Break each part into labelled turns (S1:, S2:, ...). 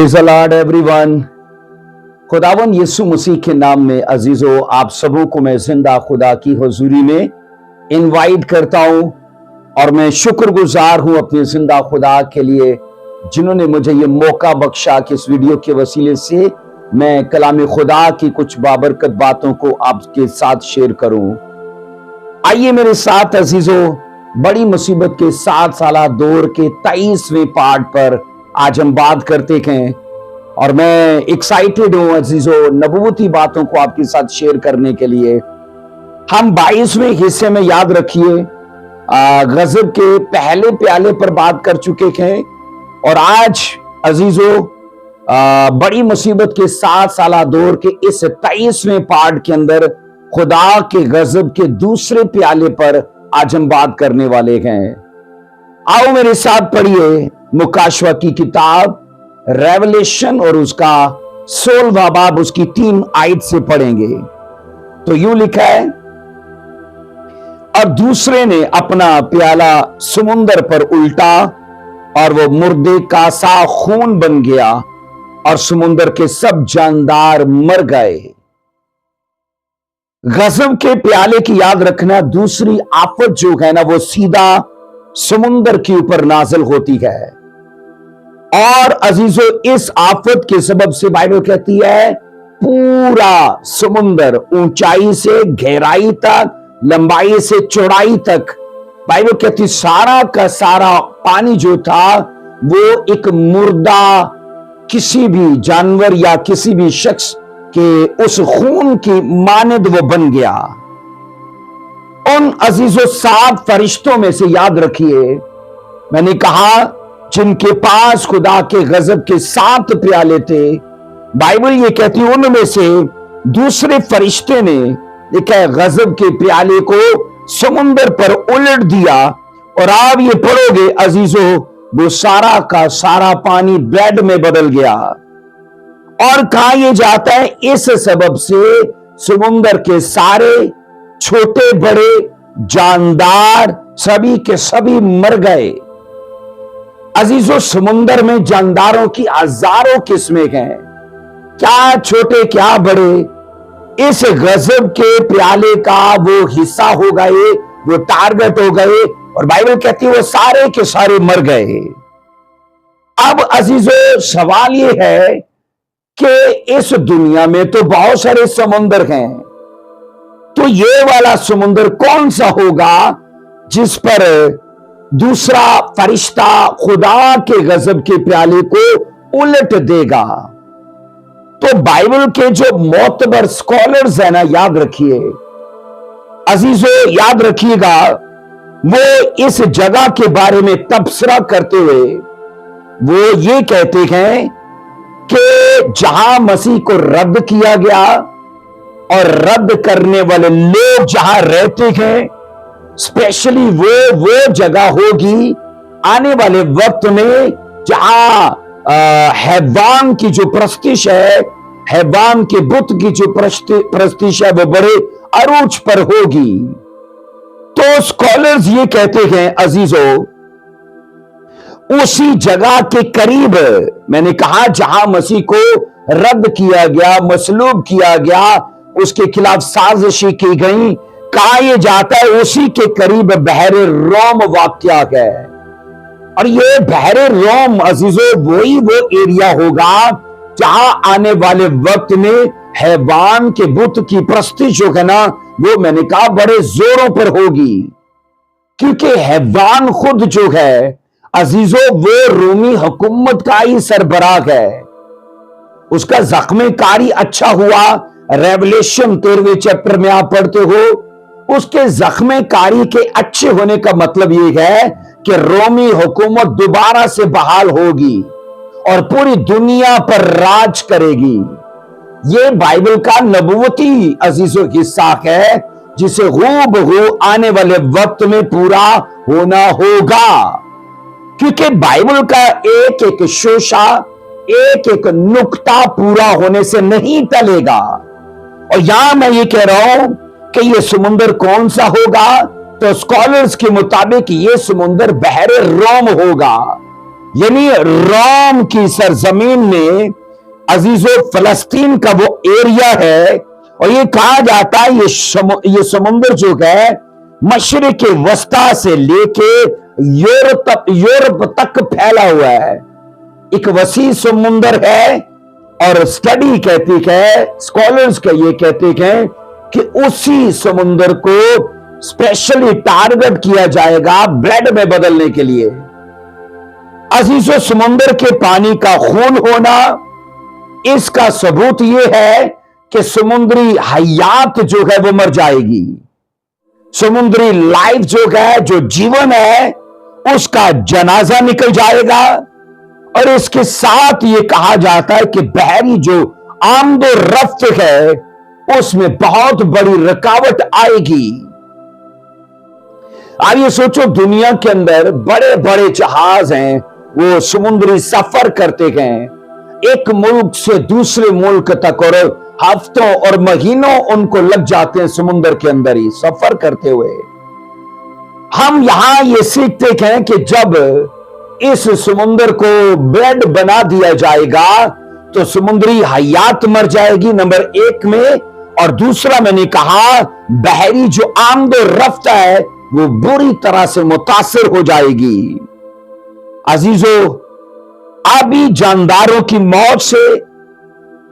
S1: Praise the Lord everyone. खुदावन यीशु मसीह के नाम में अजीजों, आप सबों को मैं जिंदा खुदा की हुजूरी में इनवाइट करता हूं और मैं शुक्रगुजार हूं अपने जिंदा खुदा के लिए जिन्होंने मुझे ये मौका बख्शा कि इस वीडियो के वसीले से मैं कलाम खुदा की कुछ बाबरकत बातों को आपके साथ शेयर करूं। आइए मेरे साथ अजीजों, बड़ी मुसीबत के 7 साला दौर के 23वें पार्ट पर आज हम बात करते हैं और मैं एक्साइटेड हूं अजीजों नबूवती बातों को आपके साथ शेयर करने के लिए। हम 22वें हिस्से में, याद रखिए, गजब के पहले प्याले पर बात कर चुके हैं और आज अजीजों बड़ी मुसीबत के 7 साला दौर के इस 23वें पार्ट के अंदर खुदा के गजब के दूसरे प्याले पर आज हम बात करने वाले हैं। आओ मेरे साथ पढ़िए मुकाशवा की किताब रेवलेशन और उसका 16वां बाब, उसकी 3 आयत से पढ़ेंगे। तो यूं लिखा है, और दूसरे ने अपना प्याला समुंदर पर उल्टा और वो मुर्दे का सा खून बन गया और समुंदर के सब जानदार मर गए। गजब के प्याले की याद रखना, दूसरी आफत जो है ना वो सीधा समुंदर के ऊपर नाजिल होती है और अजीजों इस आफत के सबब से बाइबल कहती है पूरा समुंदर ऊंचाई से गहराई तक, लंबाई से चौड़ाई तक, बाइबल कहती सारा का सारा पानी जो था वो एक मुर्दा किसी भी जानवर या किसी भी शख्स के उस खून की मानद वो बन गया। उन अजीजों 7 फरिश्तों में से याद रखिए, मैंने कहा जिनके पास खुदा के गजब के 7 प्याले थे, बाइबल ये कहती उनमें से दूसरे फरिश्ते ने देखा गजब के प्याले को समुंदर पर उलट दिया और आप ये पढ़ोगे अजीजों वो सारा का सारा पानी ब्लड में बदल गया। और कहा यह जाता है इस सबब से समुंदर के सारे छोटे बड़े जानदार सभी के सभी मर गए। अजीजों समुंदर में जानदारों की हजारों किस्में हैं, क्या छोटे क्या बड़े, इस गजब के प्याले का वो हिस्सा हो गए, वो टारगेट हो गए और बाइबल कहती है वो सारे के सारे मर गए। अब अजीजों सवाल ये है कि इस दुनिया में तो बहुत सारे समुंदर हैं, तो ये वाला समुंदर कौन सा होगा जिस पर दूसरा फरिश्ता खुदा के गजब के प्याले को उलट देगा? तो बाइबल के जो मोतबर स्कॉलर्स है ना, याद रखिए अजीजों, याद रखिएगा, वो इस जगह के बारे में तबसरा करते हुए वो ये कहते हैं कि जहां मसीह को रद्द किया गया और रद्द करने वाले लोग जहां रहते हैं, स्पेशली वो जगह होगी आने वाले वक्त में जहां हैवान की जो प्रस्तिश है, हैवान के बुत की जो प्रस्तिश है वो बड़े अरूज पर होगी। तो स्कॉलर्स ये कहते हैं अजीजों उसी जगह के करीब, मैंने कहा जहां मसीह को रद्द किया गया, मसलूब किया गया, उसके खिलाफ साजिशें की गई, कहा यह जाता है उसी के करीब बहरे रोम वाक़या है। और ये बहरे रोम अजीजों वही वो एरिया होगा जहां आने वाले वक्त में हैवान के बुत की प्रस्तिश जो है ना वो मैंने कहा बड़े जोरों पर होगी, क्योंकि हैवान खुद जो है अजीजों वो रोमी हुकूमत का ही सरबराह है। उसका जख्म कारी अच्छा हुआ, रेवलेशन 13वें चैप्टर में आप पढ़ते हो, उसके जख्म कारी के अच्छे होने का मतलब यह है कि रोमी हुकूमत दोबारा से बहाल होगी और पूरी दुनिया पर राज करेगी। यह बाइबल का नबूवती अजीजों हिस्सा है जिसे हूबहू आने वाले वक्त में पूरा होना होगा, क्योंकि बाइबल का एक एक शोशा, एक एक नुक्ता पूरा होने से नहीं टलेगा। और यहां मैं ये कह रहा हूं कि ये समुंदर कौन सा होगा, तो स्कॉलर्स के मुताबिक ये समुंदर बहरे रोम होगा। यानी रोम की सरजमीन में अजीजो फलस्तीन का वो एरिया है, और ये कहा जाता है ये समुद्र जो है मशरिक वस्ता से लेके यूरोप तक फैला हुआ है। एक वसी समुद्र है, और स्टडी कहती है, स्कॉलर्स का ये कहते हैं कि उसी समुद्र को स्पेशली टारगेट किया जाएगा ब्रेड में बदलने के लिए। अजीजो समुद्र के पानी का खून होना, इसका सबूत यह है कि समुद्री हयात जो है वो मर जाएगी। समुद्री लाइफ जो है, जो जीवन है, उसका जनाजा निकल जाएगा। और इसके साथ ये कहा जाता है कि बहरी जो आमदो रफ्त है उसमें बहुत बड़ी रुकावट आएगी। अब ये सोचो, दुनिया के अंदर बड़े बड़े जहाज हैं, वो समुद्री सफर करते हैं एक मुल्क से दूसरे मुल्क तक, और हफ्तों और महीनों उनको लग जाते हैं समुद्र के अंदर ही सफर करते हुए। हम यहां ये सीखते हैं कि जब इस समुद्र को ब्रेड बना दिया जाएगा तो समुद्री हयात मर जाएगी, नंबर एक में, और दूसरा मैंने कहा बहरी जो आमदो रफ्त है वो बुरी तरह से मुतासिर हो जाएगी। अजीजो, आबी जानदारों की मौत से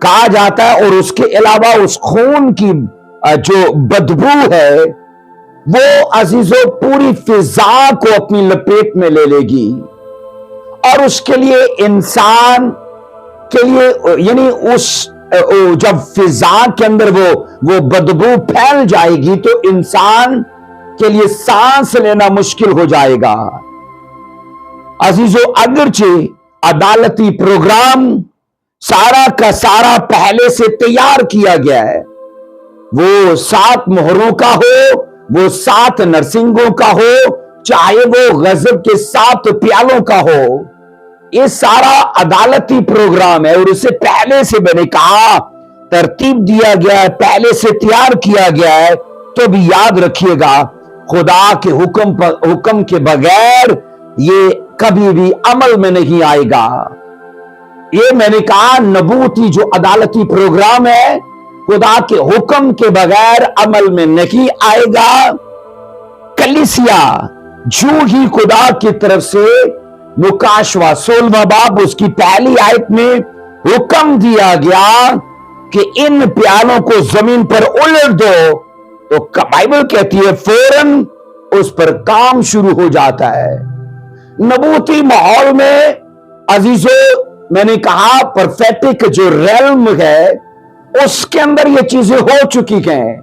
S1: कहा जाता है, और उसके अलावा उस खून की जो बदबू है वो अजीजो पूरी फिजा को अपनी लपेट में ले लेगी, और उसके लिए इंसान के लिए, यानी उस जब फिजा के अंदर वो बदबू फैल जाएगी तो इंसान के लिए सांस लेना मुश्किल हो जाएगा। अजीजो, अगरचे अदालती प्रोग्राम सारा का सारा पहले से तैयार किया गया है, वो 7 मोहरों का हो, वो 7 नरसिंगों का हो, चाहे वो गजब के 7 प्यालों का हो, ये सारा अदालती प्रोग्राम है। और उसे पहले से मैंने कहा तरतीब दिया गया है, पहले से तैयार किया गया है। तो भी याद रखिएगा, खुदा के हुक्म के बगैर ये कभी भी अमल में नहीं आएगा। ये मैंने कहा नबूती जो अदालती प्रोग्राम है, खुदा के हुक्म के बगैर अमल में नहीं आएगा। कलीसिया जो ही खुदा की तरफ से मुकाशवा 16वां बाब उसकी पहली आयत में हुक्म दिया गया कि इन प्यालों को जमीन पर उलट दो, तो बाइबल कहती है फौरन उस पर काम शुरू हो जाता है। नबूती माहौल में अजीजो, मैंने कहा परफेक्टिक जो रेल्म है उसके अंदर ये चीजें हो चुकी हैं,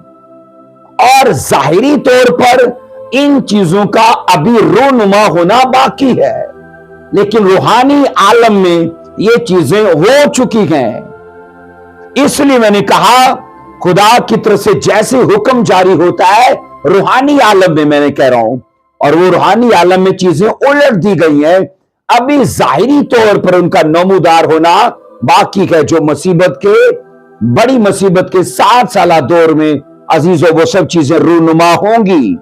S1: और जाहिरी तौर पर इन चीजों का अभी रूनुमा होना बाकी है, लेकिन रूहानी आलम में ये चीजें हो चुकी हैं। इसलिए मैंने कहा खुदा की तरफ से जैसे हुक्म जारी होता है रूहानी आलम में, मैंने कह रहा हूं, और वो रूहानी आलम में चीजें उलट दी गई हैं, अभी जाहिरी तौर पर उनका नमूदार होना बाकी है। जो मुसीबत के, बड़ी मुसीबत के 7 साला दौर में अजीजों वो सब चीजें रूनुमा होंगी।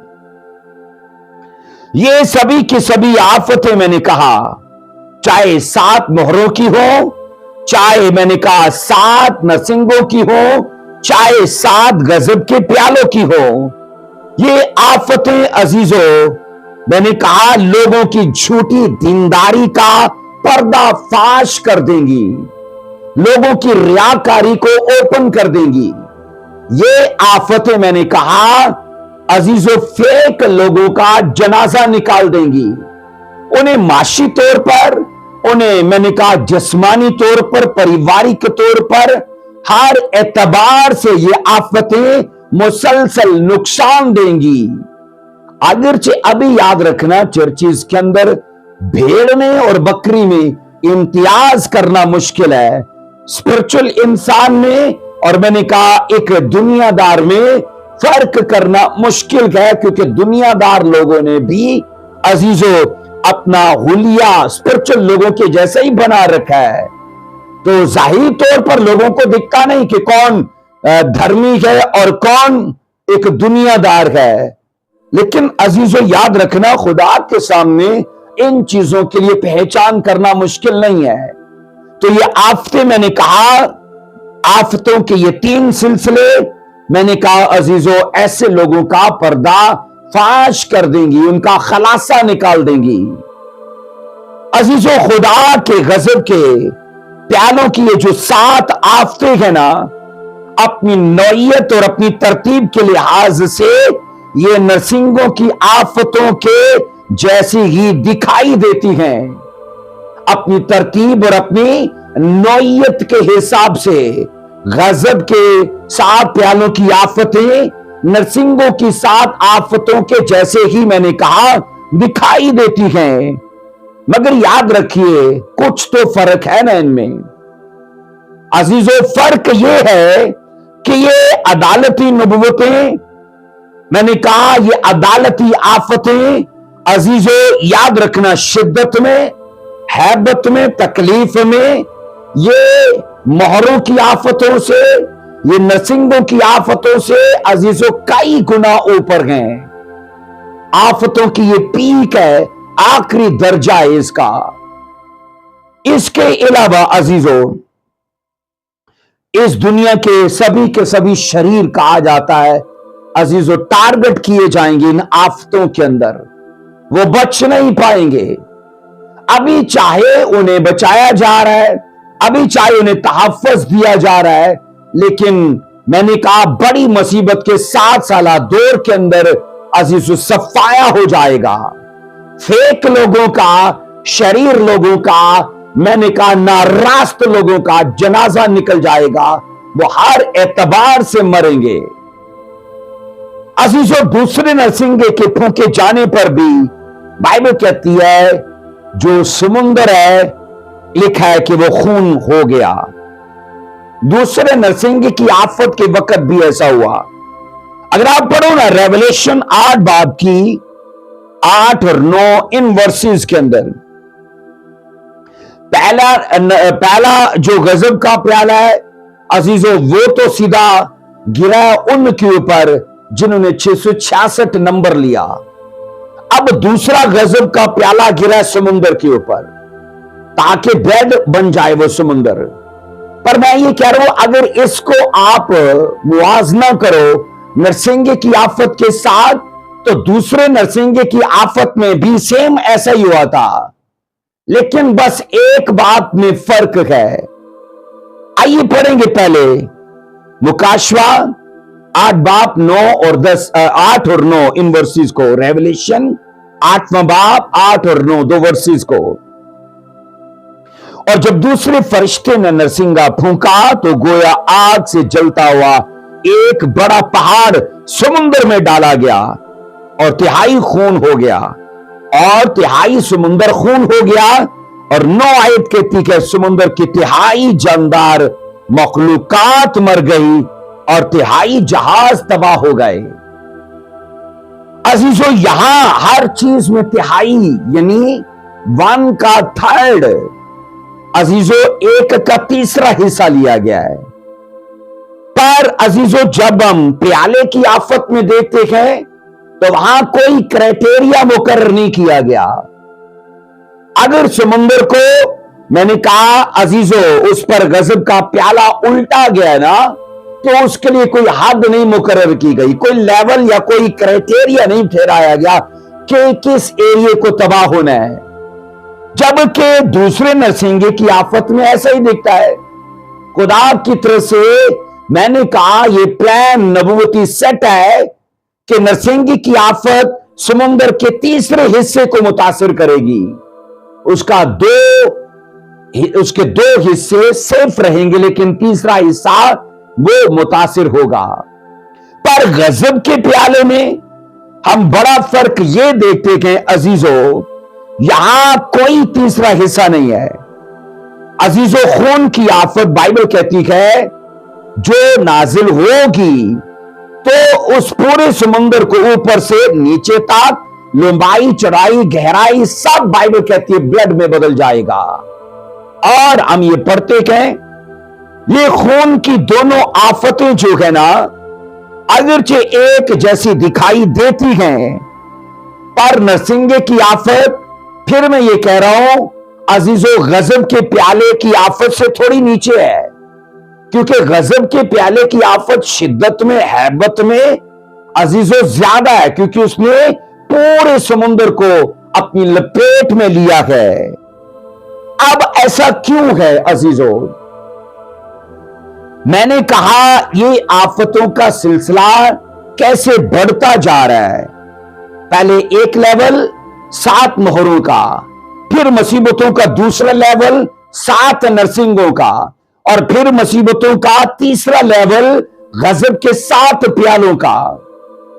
S1: ये सभी की सभी आफतें मैंने कहा, चाहे 7 मोहरों की हो, चाहे मैंने कहा 7 नरसिंगों की हो, चाहे 7 गजब के प्यालों की हो, ये आफतें अजीजों मैंने कहा लोगों की झूठी दीनदारी का पर्दाफाश कर देंगी, लोगों की रियाकारी को ओपन कर देंगी। ये आफतें मैंने कहा अजीजों फेक लोगों का जनाजा निकाल देंगी, उन्हें माशी तौर पर, उन्हें मैंने कहा जिस्मानी तौर पर, पारिवारिक तौर पर, हर एतबार से ये आफतें मुसलसल नुकसान देंगी। अगरचे अभी याद रखना चर्चिज के अंदर भेड़ में और बकरी में इम्तियाज करना मुश्किल है, स्पिरिचुअल इंसान में और मैंने कहा एक दुनियादार में फर्क करना मुश्किल है, क्योंकि दुनियादार लोगों ने भी अजीजों अपना हुलिया स्पिरिचुअल लोगों के जैसा ही बना रखा है। तो जाहिर तौर पर लोगों को दिखता नहीं कि कौन धर्मी है और कौन एक दुनियादार है, लेकिन अजीजों याद रखना खुदा के सामने इन चीजों के लिए पहचान करना मुश्किल नहीं है। तो ये आफतें, मैंने कहा आफतों के ये 3 सिलसिले, मैंने कहा अजीजों, ऐसे लोगों का पर्दा फाश कर देंगी, उनका खलासा निकाल देंगी। अजीजों, खुदा के गजब के प्यालों की ये जो 7 आफतें हैं ना, अपनी नौइयत और अपनी तरतीब के लिहाज से ये नरसिंगों की आफतों के जैसी ही दिखाई देती हैं। अपनी तरतीब और अपनी नौइयत के हिसाब से गजब के 7 प्यालों की आफतें नरसिंगों की 7 आफतों के जैसे ही, मैंने कहा, दिखाई देती हैं। मगर याद रखिए, कुछ तो फर्क है ना इनमें। अजीजों, फर्क यह है कि ये अदालती नबुवतें, मैंने कहा ये अदालती आफतें, अजीजों याद रखना, शिद्दत में, हैबत में, तकलीफ में, ये मोहरों की आफतों से, ये नरसिंगों की आफतों से अजीजों कई गुना ऊपर हैं। आफतों की ये पीक है, आखिरी दर्जा है इसका। इसके अलावा अजीजों, इस दुनिया के सभी शरीर कहा जाता है अजीजों, टारगेट किए जाएंगे इन आफतों के अंदर, वो बच नहीं पाएंगे। अभी चाहे उन्हें बचाया जा रहा है, अभी चाहे उन्हें तहफ़्फ़ुज़ दिया जा रहा है, लेकिन मैंने कहा बड़ी मुसीबत के 7 साला दौर के अंदर अजीजों सफाया हो जाएगा। फेक लोगों का, शरीर लोगों का, मैंने कहा नारास्त लोगों का जनाजा निकल जाएगा, वो हर एतबार से मरेंगे। अजीजों, दूसरे नरसिंगे के फूंके जाने पर भी बाइबल कहती है जो समुंदर है, लिखा है कि वो खून हो गया। दूसरे नरसिंगे की आफत के वक्त भी ऐसा हुआ। अगर आप पढ़ो ना रेवलेशन 8 बाब की 8 और 9 इन वर्सेस के अंदर, पहला जो गजब का प्याला है अजीजों, वो तो सीधा गिरा उनके ऊपर जिन्होंने 666 नंबर लिया। अब दूसरा गजब का प्याला गिरा समुंदर के ऊपर, ताकि डेड बन जाए वो समुंदर। पर मैं ये कह रहा हूं, अगर इसको आप मुआवजा करो नरसिंगे की आफत के साथ, तो दूसरे नरसिंगे की आफत में भी सेम ऐसा ही हुआ था, लेकिन बस एक बात में फर्क है। आइए पढ़ेंगे पहले मुकाशवा 8 बाब 9 और 10, 8 और 9 इन वर्सेस को, रेवलेशन 8वां बाब 8 और 9 दो वर्सेस को। और जब दूसरे फरिश्ते ने नरसिंगा फूंका, तो गोया आग से जलता हुआ एक बड़ा पहाड़ समुद्र में डाला गया, और तिहाई खून हो गया, और तिहाई समुद्र खून हो गया। और 9 आयत कहती है समुद्र की तिहाई जानदार मखलूकात मर गई, और तिहाई जहाज तबाह हो गए। अजीजों, यहां हर चीज में तिहाई यानी 1 का 3rd, अजीजों 1 का 3रा हिस्सा लिया गया है। पर अजीजों, जब हम प्याले की आफत में देखते हैं, तो वहां कोई क्राइटेरिया मुकर्रर नहीं किया गया। अगर समुंदर को, मैंने कहा अजीजों, उस पर गजब का प्याला उल्टा गया ना, तो उसके लिए कोई हद नहीं मुकर्रर की गई, कोई लेवल या कोई क्राइटेरिया नहीं ठहराया गया कि किस एरिया को तबाह होना है। जबकि दूसरे नरसिंगे की आफत में ऐसा ही दिखता है। खुदा की तरफ से, मैंने कहा, यह प्लान नबूवती सेट है कि नरसिंगे की आफत समुंदर के 3रे हिस्से को मुतासिर करेगी। उसके 2 हिस्से सेफ रहेंगे, लेकिन 3रा हिस्सा वो मुतासिर होगा। पर गजब के प्याले में हम बड़ा फर्क ये देखते हैं अजीजों, यहां कोई 3रा हिस्सा नहीं है। अजीजों, खून की आफत बाइबल कहती है जो नाजिल होगी, तो उस पूरे समुंदर को ऊपर से नीचे तक, लंबाई, चौड़ाई, गहराई, सब बाइबल कहती है ब्लड में बदल जाएगा। और हम ये पढ़ते हैं, ये खून की दोनों आफतें जो है ना, अगरचे एक जैसी दिखाई देती हैं, पर नरसिंगे की आफत फिर मैं ये कह रहा हूं अजीजों, गजब के प्याले की आफत से थोड़ी नीचे है, क्योंकि गजब के प्याले की आफत शिद्दत में, हैबत में अजीजों ज्यादा है, क्योंकि उसने पूरे समुद्र को अपनी लपेट में लिया है। अब ऐसा क्यों है अजीजों? मैंने कहा ये आफतों का सिलसिला कैसे बढ़ता जा रहा है। पहले एक लेवल 7 मोहरों का, फिर मुसीबतों का दूसरा लेवल 7 नरसिंगों का, और फिर मुसीबतों का तीसरा लेवल गजब के 7 प्यालों का।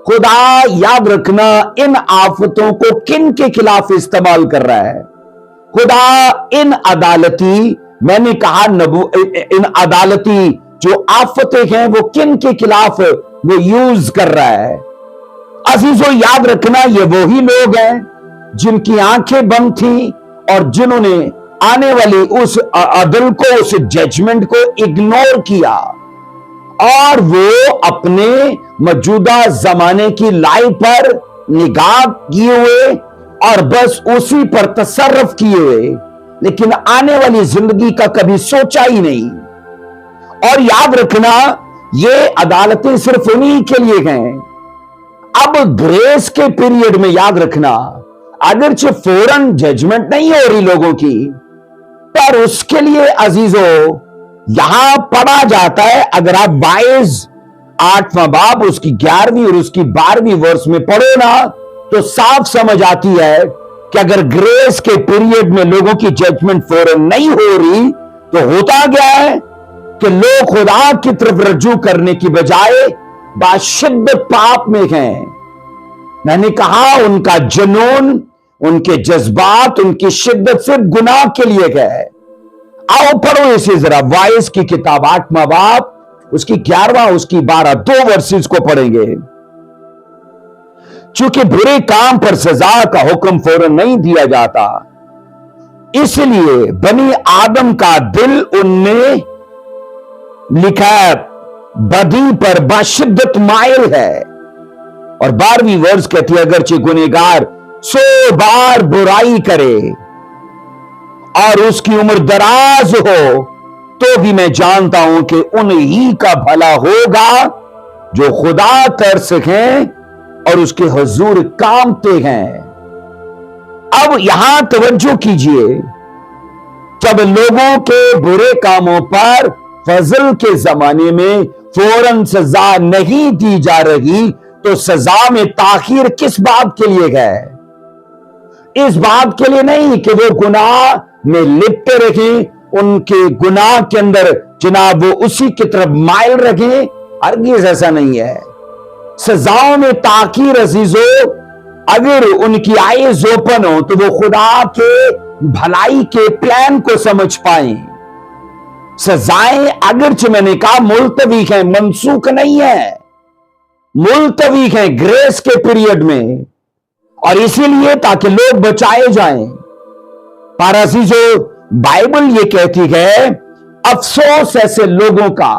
S1: खुदा याद रखना इन आफतों को किन के खिलाफ इस्तेमाल कर रहा है। खुदा इन अदालती, मैंने कहा इन अदालती जो आफतें हैं वो किन के खिलाफ वो यूज कर रहा है। अजीजों याद रखना ये वही लोग हैं जिनकी आंखें बंद थी और जिन्होंने आने वाली उस अदल को, उस जजमेंट को इग्नोर किया और वो अपने मौजूदा जमाने की लाइफ पर निगाह किए हुए और बस उसी पर तसर्रुफ किए हुए, लेकिन आने वाली जिंदगी का कभी सोचा ही नहीं। और याद रखना ये अदालतें सिर्फ उन्हीं के लिए हैं। अब ग्रेस के पीरियड में याद रखना, अगरचे फौरन जजमेंट नहीं हो रही लोगों की, पर उसके लिए अजीजों यहां पढ़ा जाता है। अगर आप 22 बाब उसकी 11वीं और उसकी 12वीं वर्ष में पढ़ो ना, तो साफ समझ आती है कि अगर ग्रेस के पीरियड में लोगों की जजमेंट फौरन नहीं हो रही तो होता क्या है कि लोग खुदा की तरफ रज्जू करने की बजाय बाशिद्दत पाप में हैं। मैंने कहा उनका जुनून, उनके जज्बात, उनकी शिद्दत सिर्फ गुनाह के लिए है। आओ पढ़ो इसे जरा, वाइस की किताब 8वां बाब उसकी 11वां उसकी 12 2 वर्सेस को पढ़ेंगे। चूंकि बुरे काम पर सजा का हुक्म फौरन नहीं दिया जाता, इसलिए बनी आदम का दिल उनमें लिखा है बदी पर बाशिद्दत माइल है। और 12वीं वर्ष कहती है अगरचे गुनहगार 100 बार बुराई करे और उसकी उम्र दराज हो, तो भी मैं जानता हूं कि उन्हीं का भला होगा जो खुदा तरस हैं और उसके हुजूर कामते हैं। अब यहां तवज्जो कीजिए, जब लोगों के बुरे कामों पर फजल के जमाने में फौरन सजा नहीं दी जा रही, तो सजा में ताखीर किस बात के लिए है? इस बात के लिए नहीं कि वो गुनाह में लिपटे रखें, उनके गुनाह के अंदर जनाब वो उसी की तरफ माइल रखें, हरगिज़ ऐसा नहीं है। सजाओं में ताकीर अजीजों, अगर उनकी आईज ओपन हो तो वो खुदा के भलाई के प्लान को समझ पाए। सजाएं अगरचे मैंने कहा मुलतवी है, मनसूख नहीं है, मुलतवी है ग्रेस के पीरियड में, और इसीलिए ताकि लोग बचाए जाएं। पर अजीजों बाइबल ये कहती है अफसोस ऐसे लोगों का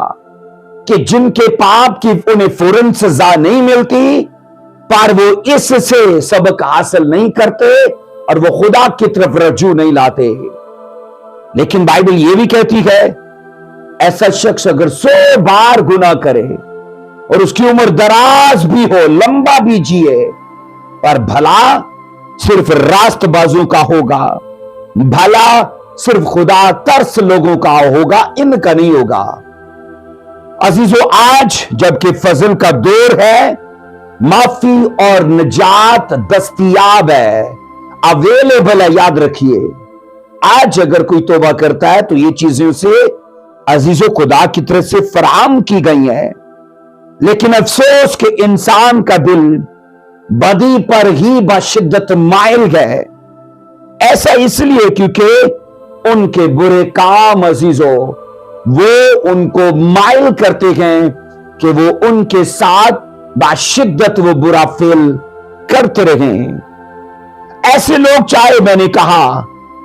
S1: कि जिनके पाप की उन्हें फौरन सजा नहीं मिलती, पर वो इससे सबक हासिल नहीं करते और वो खुदा की तरफ रज्जू नहीं लाते। लेकिन बाइबल ये भी कहती है ऐसा शख्स अगर 100 बार गुनाह करे और उसकी उम्र दराज भी हो, लंबा भी जिए, पर भला सिर्फ रास्तबाजों का होगा, भला सिर्फ खुदा तरस लोगों का होगा, इनका नहीं होगा। अजीजों आज जबकि फजल का दौर है, माफी और निजात दस्तयाब है, अवेलेबल है। याद रखिए आज अगर कोई तौबा करता है तो ये चीजें उसे अजीजों खुदा की तरफ से फराहम की गई हैं। लेकिन अफसोस कि इंसान का दिल बदी पर ही बाशिद्दत माइल है। ऐसा इसलिए क्योंकि उनके बुरे काम अजीजों वो उनको माइल करते हैं कि वो उनके साथ बाशिद्दत वो बुरा फेल करते रहें। ऐसे लोग चाहे मैंने कहा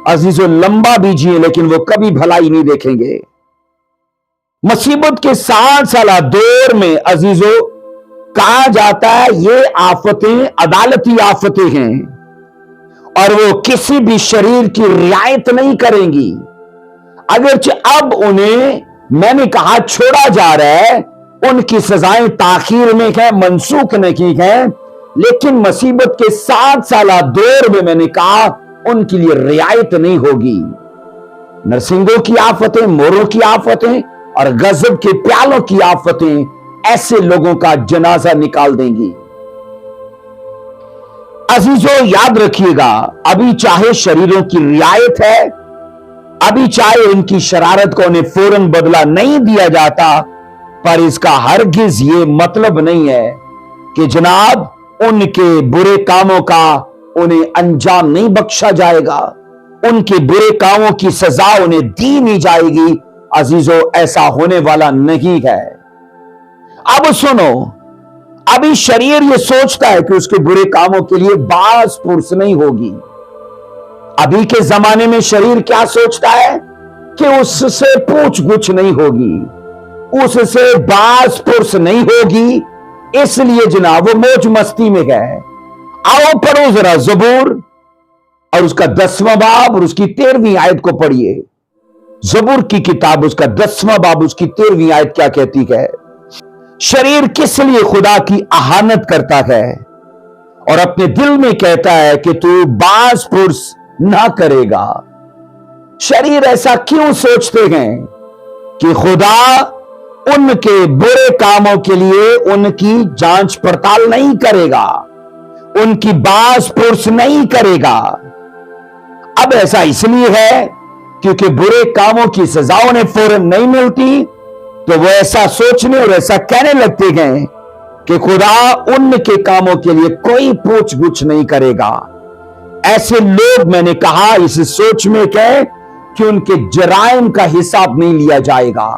S1: अजीजों लंबा भी जिए, लेकिन वो कभी भलाई नहीं देखेंगे। मुसीबत के 7 साला दौर में अजीजों कहा जाता है ये आफतें अदालती आफतें हैं, और वो किसी भी शरीर की रियायत नहीं करेंगी। अगरचे अब उन्हें मैंने कहा छोड़ा जा रहा है, उनकी सजाएं ताखीर में है, मनसूख नहीं है, लेकिन मुसीबत के 7 साला दौर में मैंने कहा उनके लिए रियायत नहीं होगी। नरसिंगों की आफतें, मोरों की आफतें और गजब के प्यालों की आफतें ऐसे लोगों का जनाजा निकाल देंगी। अजीजों याद रखिएगा, अभी चाहे शरीरों की रियायत है, अभी चाहे उनकी शरारत को उन्हें फौरन बदला नहीं दिया जाता, पर इसका हरगिज ये मतलब नहीं है कि जनाब उनके बुरे कामों का उन्हें अंजाम नहीं बख्शा जाएगा, उनके बुरे कामों की सजा उन्हें दी नहीं जाएगी। अजीजों ऐसा होने वाला नहीं है। अब सुनो, अभी शरीर ये सोचता है कि उसके बुरे कामों के लिए बास पुरस नहीं होगी। अभी के जमाने में शरीर क्या सोचता है कि उससे पूछ गुछ नहीं होगी, उससे बास पुरस नहीं होगी, इसलिए जनाब वो मौज मस्ती में गए। आओ पढ़ो जरा ज़बूर और उसका 10वां बाब और उसकी 13वीं आयत को पढ़िए। ज़बूर की किताब उसका 10वां बाब उसकी 13वीं आयत क्या कहती है? शरीर किस लिए खुदा की आहानत करता है और अपने दिल में कहता है कि तू बास पुरस ना करेगा। शरीर ऐसा क्यों सोचते हैं कि खुदा उनके बुरे कामों के लिए उनकी जांच पड़ताल नहीं करेगा, उनकी बास पुरस नहीं करेगा? अब ऐसा इसलिए है क्योंकि बुरे कामों की सजा उन्हें फौरन नहीं मिलती, तो वो ऐसा सोचने और ऐसा कहने लगते हैं कि खुदा उनके कामों के लिए कोई पूछ गुछ नहीं करेगा। ऐसे लोग, मैंने कहा, इस सोच में कहे कि उनके जराइम का हिसाब नहीं लिया जाएगा।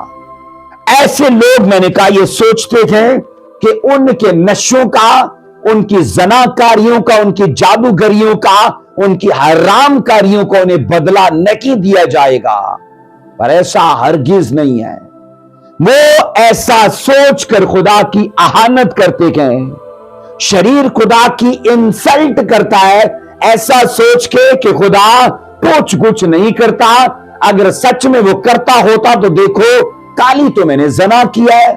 S1: ऐसे लोग, मैंने कहा, ये सोचते हैं कि उनके नशों का, उनकी जनाकारियों का, उनकी जादूगरियों का, उनकी हरामकारियों को उन्हें बदला नहीं दिया जाएगा, पर ऐसा हरगिज नहीं है। वो ऐसा सोचकर खुदा की आहानत करते हैं। शरीर खुदा की इंसल्ट करता है ऐसा सोच के कि खुदा पूछ गुछ नहीं करता। अगर सच में वो करता होता तो देखो काली तो मैंने जना किया है,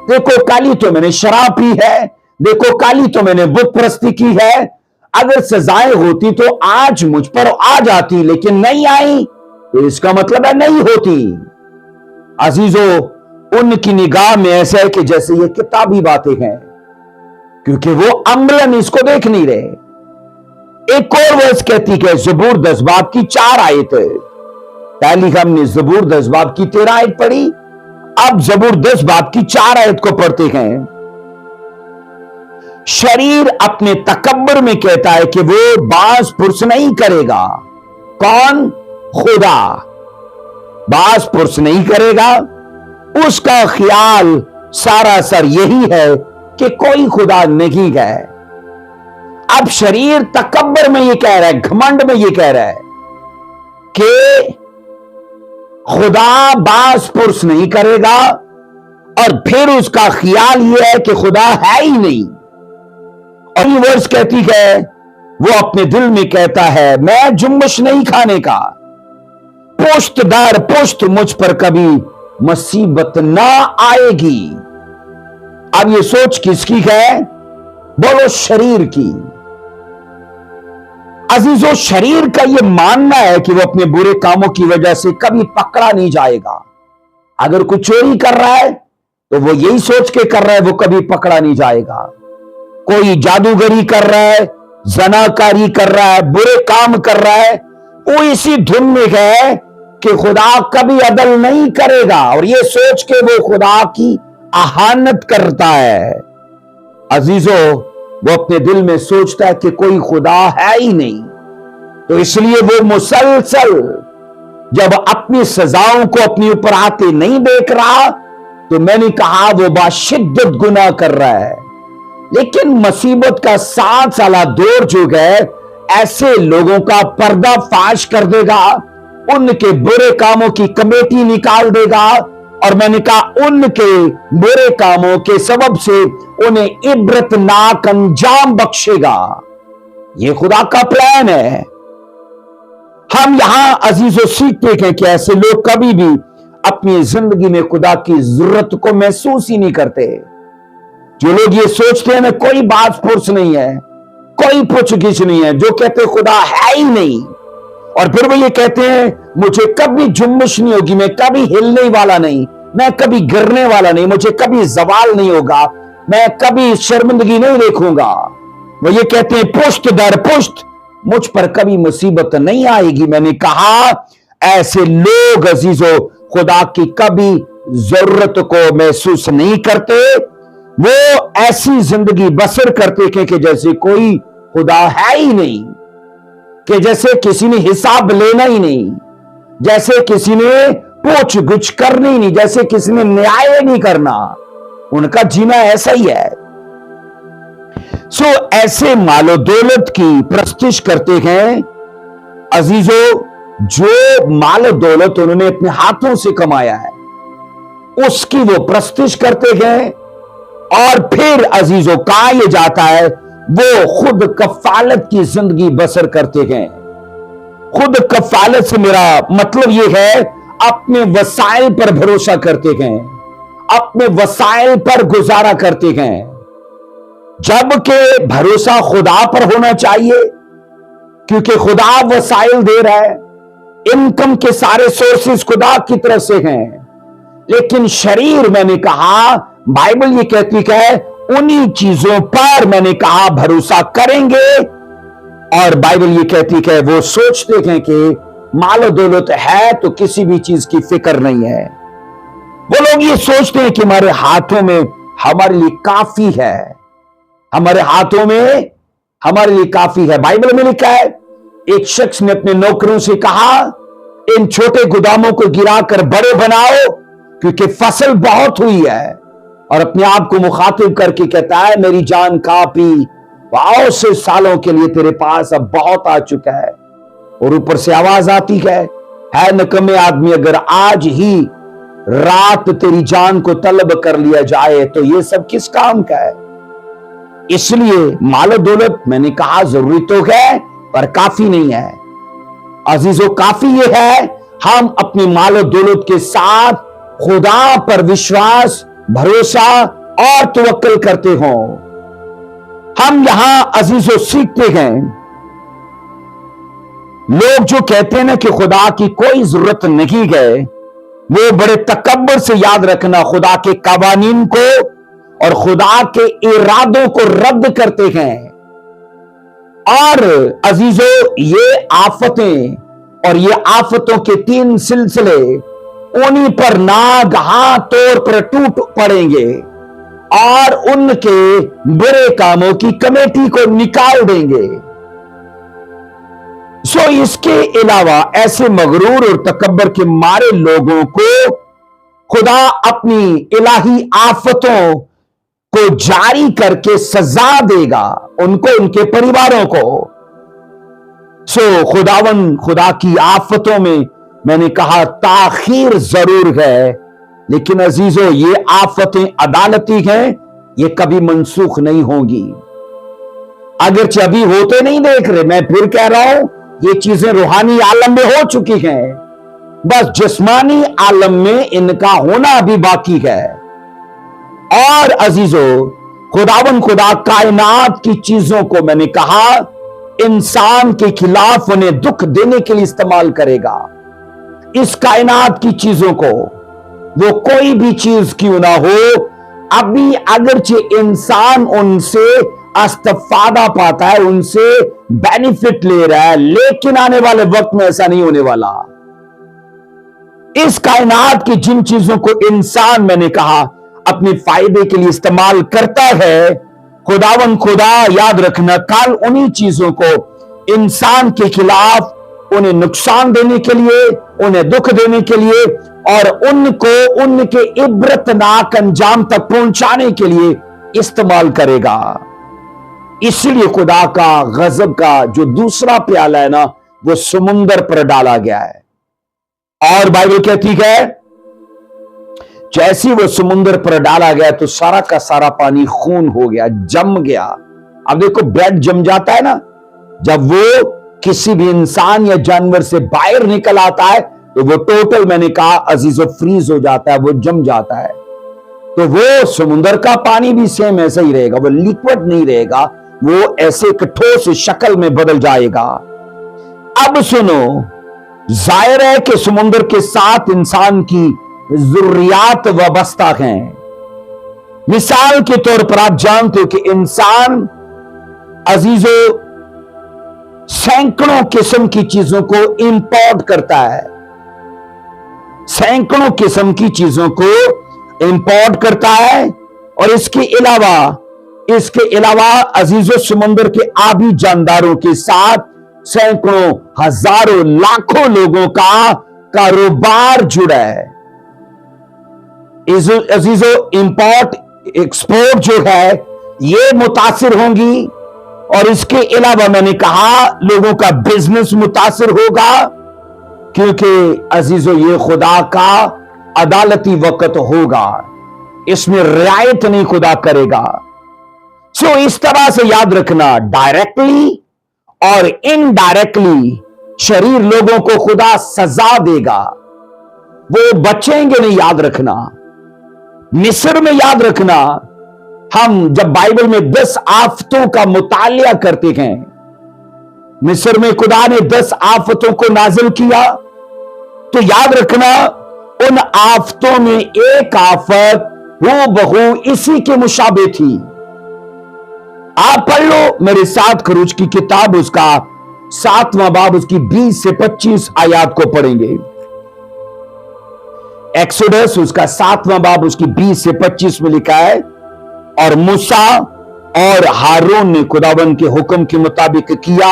S1: देखो काली तो मैंने शराब पी है, देखो काली तो मैंने बुत परस्ती की है। अगर सजाएं होती तो आज मुझ पर आ जाती, लेकिन नहीं आई, तो इसका मतलब है नहीं होती। अजीजों, उनकी निगाह में ऐसा है कि जैसे ये किताबी बातें हैं, क्योंकि वो अमलन इसको देख नहीं रहे। एक और वर्स कहती है ज़बूर 10 बाब की 4 आयत। पहली हमने ज़बूर 10 बाब की 13 आयत पढ़ी, अब ज़बूर 10 बाब की 4 आयत को पढ़ते हैं। शरीर अपने तकब्बर में कहता है कि वो बास पुरस नहीं करेगा। कौन? खुदा बास पुरस नहीं करेगा। उसका ख्याल सारा सर यही है कि कोई खुदा नहीं है। अब शरीर तकब्बर में ये कह रहा है, घमंड में ये कह रहा है कि खुदा बास पुरस नहीं करेगा, और फिर उसका ख्याल यह है कि खुदा है ही नहीं। और ये वर्स कहती है, वो अपने दिल में कहता है मैं जुम्मश नहीं खाने का, पुश्त दर पुश्त मुझ पर कभी मुसीबत ना आएगी। अब ये सोच किसकी है? बोलो शरीर की। अजीजों, शरीर का ये मानना है कि वो अपने बुरे कामों की वजह से कभी पकड़ा नहीं जाएगा। अगर कोई चोरी कर रहा है तो वो यही सोच के कर रहा है वो कभी पकड़ा नहीं जाएगा। कोई जादूगरी कर रहा है, जनाकारी कर रहा है, बुरे काम कर रहा है, वो इसी धुन में है कि खुदा कभी अदल नहीं करेगा, और ये सोच के वो खुदा की आहानत करता है। अजीजों, वो अपने दिल में सोचता है कि कोई खुदा है ही नहीं, तो इसलिए वो मुसलसल जब अपनी सजाओं को अपने ऊपर आते नहीं देख रहा, तो मैंने कहा वो बाशिद्दत गुनाह कर रहा है। लेकिन मुसीबत का 7 साला दौर जो है ऐसे लोगों का पर्दा फाश कर देगा, उनके बुरे कामों की कमेटी निकाल देगा, और मैंने कहा उनके बुरे कामों के सबब से उन्हें इबरतनाक अंजाम बख्शेगा। ये खुदा का प्लान है। हम यहां अजीजों सीखते हैं कि ऐसे लोग कभी भी अपनी जिंदगी में खुदा की जरूरत को महसूस ही नहीं करते। जो लोग ये सोचते हैं ना कोई बात पुरुष नहीं है, कोई पूछ गिछ नहीं है, जो कहते खुदा है ही नहीं, और फिर वो ये कहते हैं मुझे कभी जुम्मश नहीं होगी, मैं कभी हिलने वाला नहीं, मैं कभी गिरने वाला नहीं, मुझे कभी जवाल नहीं होगा, मैं कभी शर्मिंदगी नहीं देखूंगा। वो ये कहते हैं पुश्त दर पुश्त मुझ पर कभी मुसीबत नहीं आएगी। मैंने कहा ऐसे लोग अजीजों खुदा की कभी जरूरत को महसूस नहीं करते, वो ऐसी जिंदगी बसर करते कि जैसे कोई खुदा है ही नहीं, कि जैसे किसी ने हिसाब लेना ही नहीं, जैसे किसी ने पूछ गुछ करनी नहीं, जैसे किसी ने न्याय नहीं करना। उनका जीना ऐसा ही है। सो ऐसे मालो दौलत की प्रस्तिश करते हैं अजीजों, जो मालो दौलत उन्होंने अपने हाथों से कमाया है उसकी वो प्रस्तिश करते हैं। और फिर अजीजों कहा यह जाता है वो खुद कफालत की जिंदगी बसर करते हैं। खुद कफालत से मेरा मतलब यह है अपने वसाइल पर भरोसा करते हैं, अपने वसाइल पर गुजारा करते हैं, जबकि भरोसा खुदा पर होना चाहिए, क्योंकि खुदा वसाइल दे रहा है। इनकम के सारे सोर्सेस खुदा की तरफ से हैं, लेकिन शरीर, मैंने कहा बाइबल ये कहती है उन्हीं चीजों पर मैंने कहा भरोसा करेंगे। और बाइबल ये कहती है वो सोचते हैं कि मालो दौलत है तो किसी भी चीज की फिक्र नहीं है। वो लोग ये सोचते हैं कि हमारे हाथों में हमारे लिए काफी है, हमारे हाथों में हमारे लिए काफी है। बाइबल में लिखा है एक शख्स ने अपने नौकरों से कहा इन छोटे गोदामों को गिराकर बड़े बनाओ क्योंकि फसल बहुत हुई है, और अपने आप को मुखातिब करके कहता है मेरी जान काफी बहुत से सालों के लिए तेरे पास अब बहुत आ चुका है। और ऊपर से आवाज आती है नकम्मे आदमी, अगर आज ही रात तेरी जान को तलब कर लिया जाए तो ये सब किस काम का है। इसलिए मालो दौलत मैंने कहा जरूरी तो है पर काफी नहीं है। अजीजों काफी ये है हम अपनी मालो दौलत के साथ खुदा पर विश्वास, भरोसा और तवक्कल करते हो। हम यहां अजीजों सीखते हैं लोग जो कहते हैं ना कि खुदा की कोई जरूरत नहीं है, वो बड़े तकब्बर से याद रखना खुदा के कवानीन को और खुदा के इरादों को रद्द करते हैं। और अजीजों ये आफतें और ये आफतों के 3 सिलसिले उन्हीं पर नागहां तौर पर टूट पड़ेंगे और उनके बुरे कामों की कमेटी को निकाल देंगे। सो इसके अलावा ऐसे मगरूर और तकब्बर के मारे लोगों को खुदा अपनी इलाही आफतों को जारी करके सजा देगा, उनको, उनके परिवारों को। सो खुदावन खुदा की आफतों में मैंने कहा ताखीर जरूर है, लेकिन अजीजों ये आफतें अदालती हैं, ये कभी मनसूख नहीं होंगी। अगरचे अभी होते नहीं देख रहे, मैं फिर कह रहा हूं ये चीजें रूहानी आलम में हो चुकी हैं, बस जिस्मानी आलम में इनका होना अभी बाकी है। और अजीजों खुदावन खुदा कायनात की चीजों को मैंने कहा इंसान के खिलाफ उन्हें दुख देने के लिए इस्तेमाल करेगा। इस कायनात की चीजों को, वो कोई भी चीज क्यों ना हो, अभी अगरचे इंसान उनसे इस्तिफादा पाता है, उनसे बेनिफिट ले रहा है, लेकिन आने वाले वक्त में ऐसा नहीं होने वाला। इस कायनात की जिन चीजों को इंसान मैंने कहा अपने फायदे के लिए इस्तेमाल करता है, खुदावन खुदा याद रखना कल उन्हीं चीजों को इंसान के खिलाफ उन्हें नुकसान देने के लिए, उन्हें दुख देने के लिए और उनको उनके इब्रतनाक अंजाम तक पहुंचाने के लिए इस्तेमाल करेगा। इसलिए खुदा का गजब का जो दूसरा प्याला है ना, वो समुंदर पर डाला गया है। और बाइबल कहती है जैसे वो समुंदर पर डाला गया तो सारा का सारा पानी खून हो गया, जम गया। अब देखो ब्रेड जम जाता है ना, जब वो किसी भी इंसान या जानवर से बाहर निकल आता है तो वो टोटल, मैंने कहा अजीजों, फ्रीज हो जाता है, वो जम जाता है। तो वो समुद्र का पानी भी सेम ऐसा ही रहेगा, वो लिक्विड नहीं रहेगा, वो ऐसे एक ठोस शक्ल में बदल जाएगा। अब सुनो, जाहिर है कि समुद्र के साथ इंसान की जरूरियात वाबस्ता हैं। मिसाल के तौर पर आप जानते हो कि इंसान अजीजों सैकड़ों किस्म की चीजों को इंपोर्ट करता है, सैकड़ों किस्म की चीजों को इंपोर्ट करता है। और इसके अलावा अजीजों समुद्र के आबी जानदारों के साथ सैकड़ों, हजारों, लाखों लोगों का कारोबार जुड़ा है। अजीजों इंपोर्ट एक्सपोर्ट जो है ये मुतासिर होंगी, और इसके अलावा मैंने कहा लोगों का बिजनेस मुतासिर होगा, क्योंकि अजीजों ये खुदा का अदालती वक्त होगा, इसमें रियायत नहीं खुदा करेगा। सो इस तरह से याद रखना, डायरेक्टली और इनडायरेक्टली शरीर लोगों को खुदा सजा देगा, वो बचेंगे नहीं। याद रखना, मिस्र में याद रखना, हम जब बाइबल में 10 आफतों का मुतालिया करते हैं, मिस्र में खुदा ने 10 आफतों को नाजिल किया, तो याद रखना उन आफतों में एक आफत हूबहू इसी के मुशाबे थी। आप पढ़ लो मेरे साथ खरूज की किताब, उसका 7वां बाब, उसकी 20 से 25 आयात को पढ़ेंगे। एक्सोडस उसका 7वां बाब, उसकी 20 से 25 में लिखा है, और मूसा और हारून ने खुदावन के हुक्म के मुताबिक किया।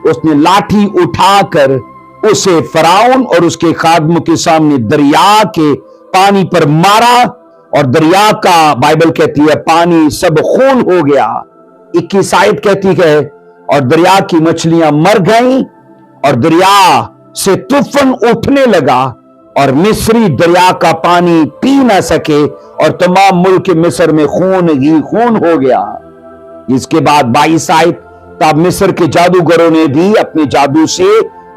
S1: उसने लाठी उठाकर उसे फराउन और उसके खादमों के सामने दरिया के पानी पर मारा, और दरिया का बाइबल कहती है पानी सब खून हो गया। 21 आयत कहती है, और दरिया की मछलियां मर गईं, और दरिया से तूफान उठने लगा, और मिस्री दरिया का पानी पी ना सके, और तमाम मुल्क मिस्र में खून ही खून हो गया। इसके बाद 22 आयत, तब मिस्र के जादूगरों ने भी अपने जादू से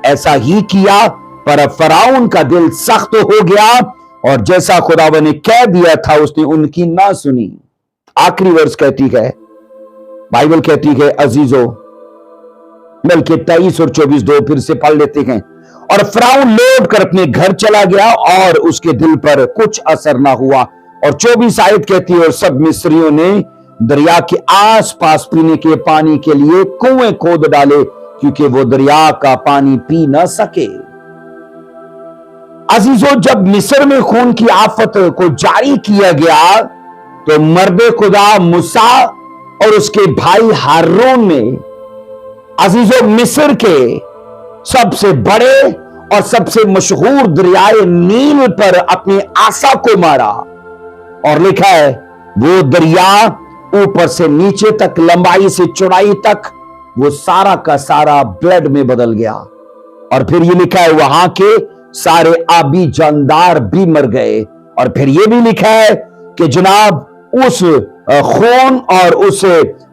S1: ऐसा ही किया, पर फराउन का दिल सख्त हो गया, और जैसा खुदावन ने कह दिया था उसने उनकी ना सुनी। आखिरी वर्ष कहती है, बाइबल कहती है अजीजों, बल्कि 23 और 24 दो फिर से पढ़ लेते हैं। और फराउन लौट कर अपने घर चला गया, और उसके दिल पर कुछ असर ना हुआ। और 24 आयत कहती है, और सब मिस्रियों ने दरिया के आसपास पीने के पानी के लिए कुएं खोद डाले, क्योंकि वो दरिया का पानी पी ना सके। अजीजों, जब मिस्र में खून की आफत को जारी किया गया, तो मर्दे खुदा मूसा और उसके भाई हारून ने अजीजों मिस्र के सबसे बड़े और सबसे मशहूर दरियाए नील पर अपने आसा को मारा, और लिखा है वो दरिया ऊपर से नीचे तक, लंबाई से चौड़ाई तक, वो सारा का सारा ब्लड में बदल गया। और फिर ये लिखा है वहां के सारे आबी जानदार भी मर गए। और फिर ये भी लिखा है कि जनाब उस खून और उस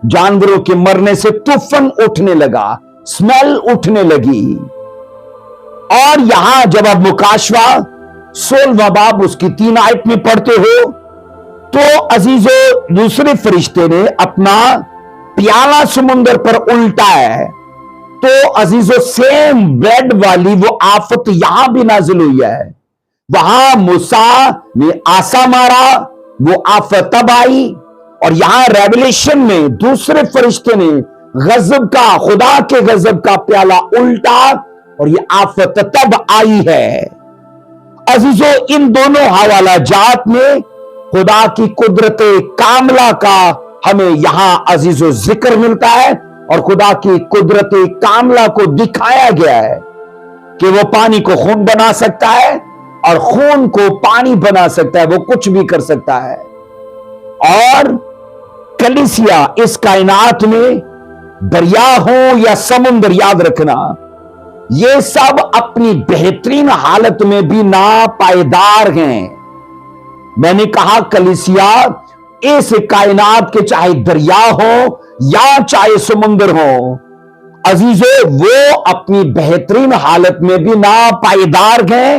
S1: जानवरों के मरने से तूफान उठने लगा, स्मेल उठने लगी। और यहां जब आप मुकाशवा 16वां बाब उसकी 3 आयत में पढ़ते हो, तो अजीजों दूसरे फरिश्ते ने अपना प्याला समुंदर पर उल्टा है। तो अजीजों सेम ब्लड वाली वो आफत यहां भी नाजिल हुई है। वहां मूसा ने आसा मारा, वो आफत तब आई, और यहां रेवलेशन में दूसरे फरिश्ते ने गजब का, खुदा के गजब का प्याला उल्टा, और ये आफत तब आई है। अजीजों इन दोनों हवाला जात में खुदा की कुदरत कामला का हमें यहां अजीजों जिक्र मिलता है, और खुदा की कुदरत कामला को दिखाया गया है कि वो पानी को खून बना सकता है और खून को पानी बना सकता है, वो कुछ भी कर सकता है। और कलीसिया इस कायनात में दरिया हो या समुद्र, याद रखना ये सब अपनी बेहतरीन हालत में भी नापायदार हैं। मैंने कहा कलीसिया इस कायनात के चाहे दरिया हो या चाहे समुद्र हो, अजीजों, वो अपनी बेहतरीन हालत में भी नापायदार गए।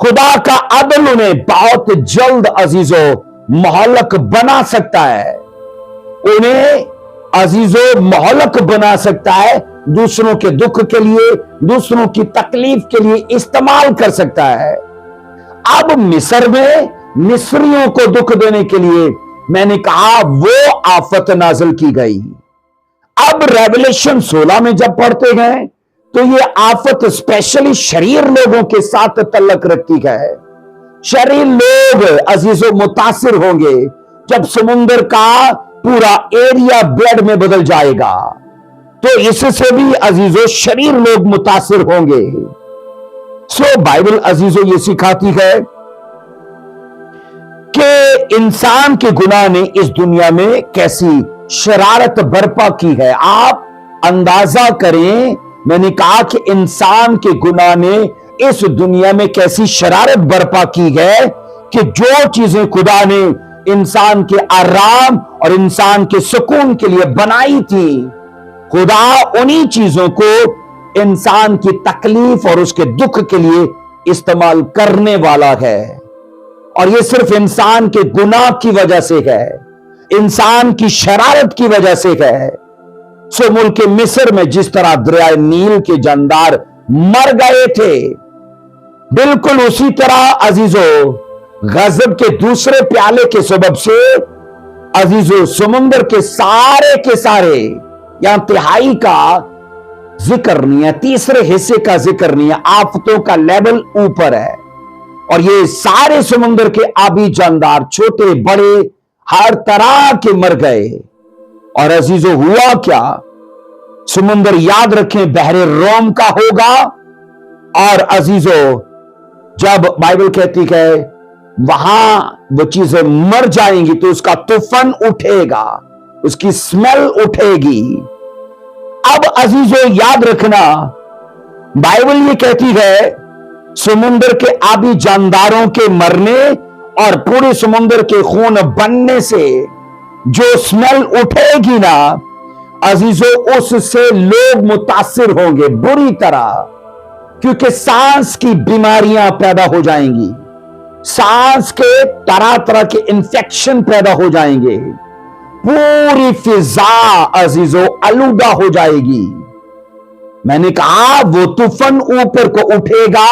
S1: खुदा का अदल उन्हें बहुत जल्द अजीजों मोहलक बना सकता है। उन्हें अजीजों मोहलक बना सकता है, दूसरों के दुख के लिए, दूसरों की तकलीफ के लिए इस्तेमाल कर सकता है। अब मिस्र में मिस्रियों को दुख देने के लिए मैंने कहा वो आफत नाजिल की गई। अब रेवलेशन 16 में जब पढ़ते गए तो ये आफत स्पेशली शरीर लोगों के साथ तल्लक रखती है। शरीर लोग अजीजों मुतासिर होंगे जब समुद्र का पूरा एरिया ब्लड में बदल जाएगा, तो इससे भी अजीजों शरीर लोग मुतासिर होंगे। सो बाइबल अजीजों ये सिखाती है कि इंसान के गुनाह ने इस दुनिया में कैसी शरारत बर्पा की है। आप अंदाजा करें, मैंने कहा कि इंसान के गुनाह ने इस दुनिया में कैसी शरारत बर्पा की है कि जो चीजें खुदा ने इंसान के आराम और इंसान के सुकून के लिए बनाई थी, खुदा उन्हीं चीजों को इंसान की तकलीफ और उसके दुख के लिए इस्तेमाल करने वाला है। और यह सिर्फ इंसान के गुनाह की वजह से है, इंसान की शरारत की वजह से है। सो मुल्क मिस्र में जिस तरह दरिया नील के जानदार मर गए थे, बिल्कुल उसी तरह अजीजों गजब के दूसरे प्याले के सबब से अजीजों समुद्र के सारे यहां तिहाई का जिक्र नहीं है, तीसरे हिस्से का जिक्र नहीं है, आफतों का लेवल ऊपर है। और ये सारे समुद्र के आबी जानदार छोटे बड़े हर तरह के मर गए। और अजीजों हुआ क्या, समुद्र याद रखें बहरे रोम का होगा। और अजीजों जब बाइबल कहती है वहां वो चीजें मर जाएंगी तो उसका तूफान उठेगा, उसकी स्मेल उठेगी। अब अजीजों याद रखना, बाइबल ये कहती है समुद्र के आबी जानदारों के मरने और पूरे समुद्र के खून बनने से जो स्मेल उठेगी ना अजीजों, उससे लोग मुतासिर होंगे बुरी तरह, क्योंकि सांस की बीमारियां पैदा हो जाएंगी, सांस के तरह तरह के इंफेक्शन पैदा हो जाएंगे, पूरी फिजा अजीजों आलूदा हो जाएगी। मैंने कहा वो तूफान ऊपर को उठेगा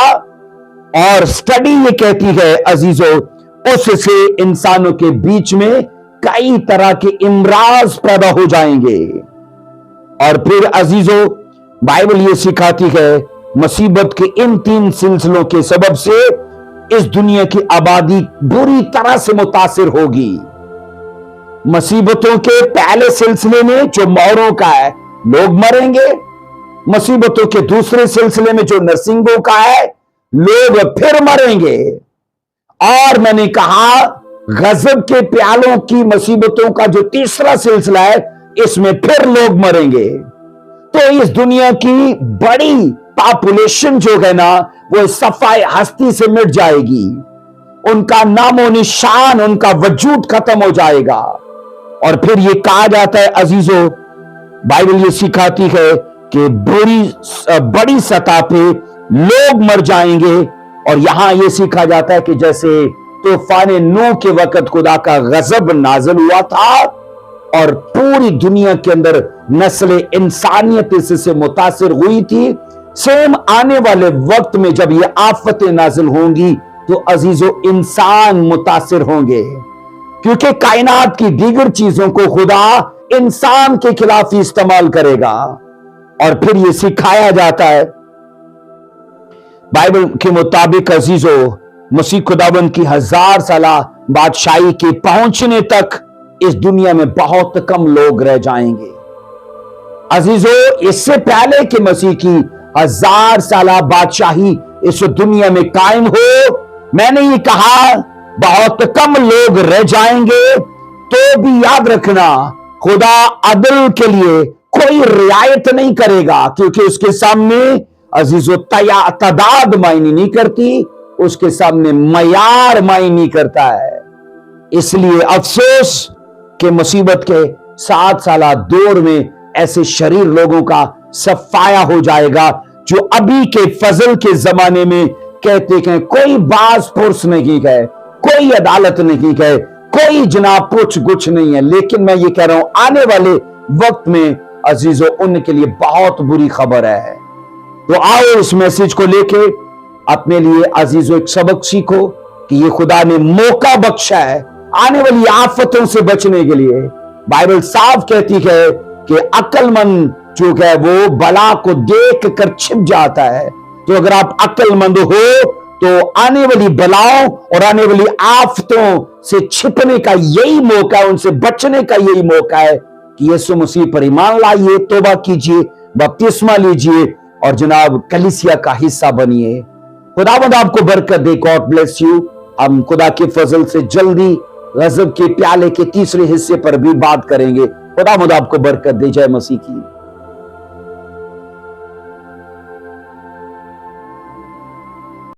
S1: और स्टडी ये कहती है अजीजों उससे इंसानों के बीच में कई तरह के इमराज पैदा हो जाएंगे। और फिर अजीजों बाइबल ये सिखाती है मुसीबत के इन 3 सिलसिलों के सबब से इस दुनिया की आबादी बुरी तरह से मुतासिर होगी। मुसीबतों के पहले सिलसिले में जो मौरों का है लोग मरेंगे, मुसीबतों के दूसरे सिलसिले में जो नरसिंगों का है लोग फिर मरेंगे, और मैंने कहा गजब के प्यालों की मुसीबतों का जो तीसरा सिलसिला है इसमें फिर लोग मरेंगे। तो इस दुनिया की बड़ी पॉपुलेशन जो है ना वो सफाई हस्ती से मिट जाएगी, उनका नामो निशान, उनका वजूद खत्म हो जाएगा। और फिर ये कहा जाता है अजीजों, बाइबल ये सिखाती है कि बड़ी सतह पे लोग मर जाएंगे। और यहां ये सीखा जाता है कि जैसे तूफान नूह के वक्त खुदा का गजब नाजिल हुआ था और पूरी दुनिया के अंदर नस्ल इंसानियत इससे मुतासिर हुई थी, सेम आने वाले वक्त में जब ये आफतें नाजिल होंगी तो अजीजों इंसान मुतासिर होंगे, क्योंकि कायनात की दीगर चीजों को खुदा इंसान के खिलाफ ही इस्तेमाल करेगा। और फिर ये सिखाया जाता है बाइबल के मुताबिक अजीजों मसीह खुदाबंद की 1000 साला बादशाही के पहुंचने तक इस दुनिया में बहुत कम लोग रह जाएंगे। अजीजों इससे पहले कि मसीह की 1000 साला बादशाही इस दुनिया में कायम हो, मैंने ये कहा बहुत कम लोग रह जाएंगे। तो भी याद रखना खुदा अदल के लिए कोई रियायत नहीं करेगा, क्योंकि उसके सामने अजीजों तादाद मायने नहीं करती, उसके सामने मयार मायने नहीं करता है। इसलिए अफसोस कि मुसीबत के 7 साला दौर में ऐसे शरीर लोगों का सफाया हो जाएगा। जो अभी के फजल के जमाने में कहते हैं कोई बाज पुरस नहीं है, कोई अदालत नहीं है, कोई जनाब पूछ गुछ नहीं है, लेकिन मैं ये कह रहा हूं आने वाले वक्त में अजीजों उनके लिए बहुत बुरी खबर है। तो आओ इस मैसेज को लेके अपने लिए अजीजों एक सबक सीखो कि ये खुदा ने मौका बख्शा है आने वाली आफतों से बचने के लिए। बाइबल साफ कहती है कि अक्लमंद जो है वो बला को देख कर छिप जाता है। तो अगर आप अक्लमंद हो तो आने वाली बलाओं और आने वाली आफतों से छिपने का यही मौका है, उनसे बचने का यही मौका है कि यीशु मसीह पर ईमान लाइए, तौबा कीजिए, बपतिस्मा लीजिए और जनाब कलीसिया का हिस्सा बनिए। खुदावंद आपको बरकत दे। God bless you. हम खुदा के फजल से जल्दी गजब के प्याले के तीसरे हिस्से पर भी बात करेंगे। खुदावंद आपको बरकत दे। जय मसीह की।